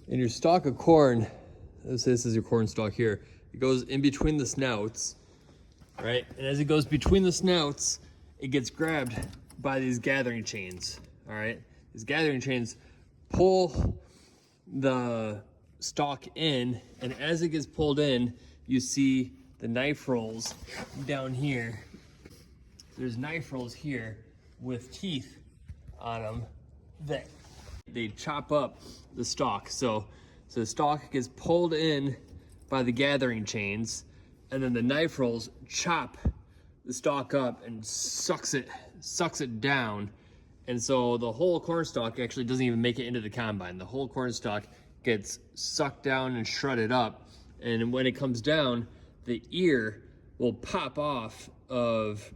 In your stalk of corn, let's say this is your corn stalk here, it goes in between the snouts, right? And as it goes between the snouts, it gets grabbed by these gathering chains, all right? These gathering chains pull the stalk in, and as it gets pulled in, you see the knife rolls down here. There's knife rolls here with teeth on them that they chop up the stalk. So the stalk gets pulled in by the gathering chains, and then the knife rolls chop the stalk up and sucks it down. And so the whole corn stalk actually doesn't even make it into the combine. The whole corn stalk gets sucked down and shredded up. And when it comes down, the ear will pop off of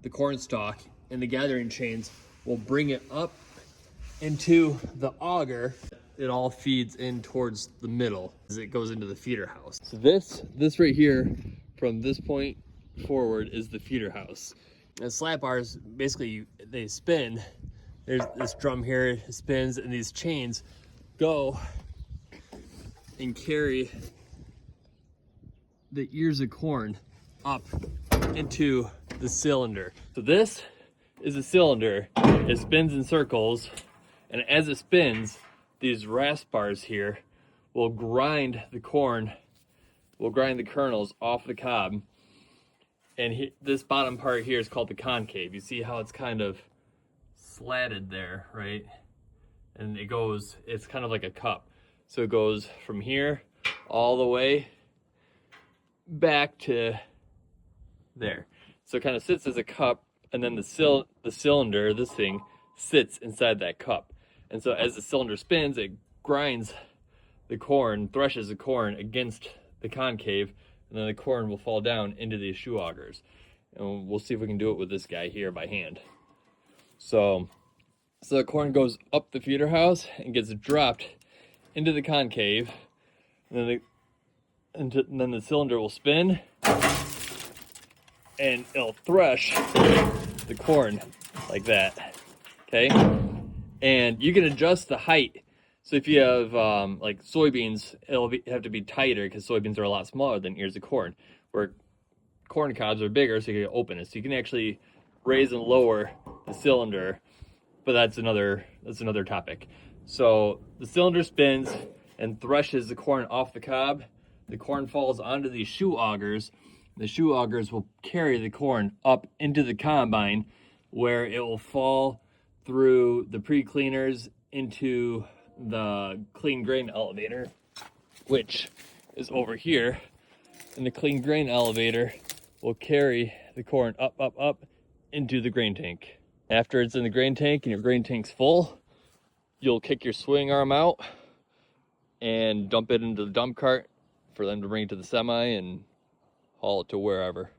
the corn stalk, and the gathering chains will bring it up into the auger. It all feeds in towards the middle as it goes into the feeder house. So this right here, from this point forward, is the feeder house. And slat bars, basically they spin. There's this drum here, it spins, and these chains go and carry the ears of corn up into the cylinder. So this is a cylinder. It spins in circles, and as it spins, these rasp bars here will grind the corn, will grind the kernels off the cob. And this bottom part here is called the concave. You see how it's kind of slatted there, right? And it's kind of like a cup. So it goes from here all the way back to there. So it kind of sits as a cup, and then the cylinder, this thing, sits inside that cup. And so as the cylinder spins, it grinds the corn, threshes the corn against the concave, and then the corn will fall down into these shoe augers. And we'll see if we can do it with this guy here by hand. So the corn goes up the feeder house and gets dropped into the concave, and then the cylinder will spin, and it'll thresh the corn like that, okay? And you can adjust the height. So if you have like soybeans, have to be tighter because soybeans are a lot smaller than ears of corn, where corn cobs are bigger, so you can open it. So you can actually raise and lower the cylinder, but that's another topic. So the cylinder spins and threshes the corn off the cob. The corn falls onto these shoe augers. The shoe augers will carry the corn up into the combine, where it will fall through the pre-cleaners into the clean grain elevator, which is over here. And the clean grain elevator will carry the corn up into the grain tank. After it's in the grain tank and your grain tank's full, you'll kick your swing arm out and dump it into the dump cart for them to bring it to the semi and haul it to wherever.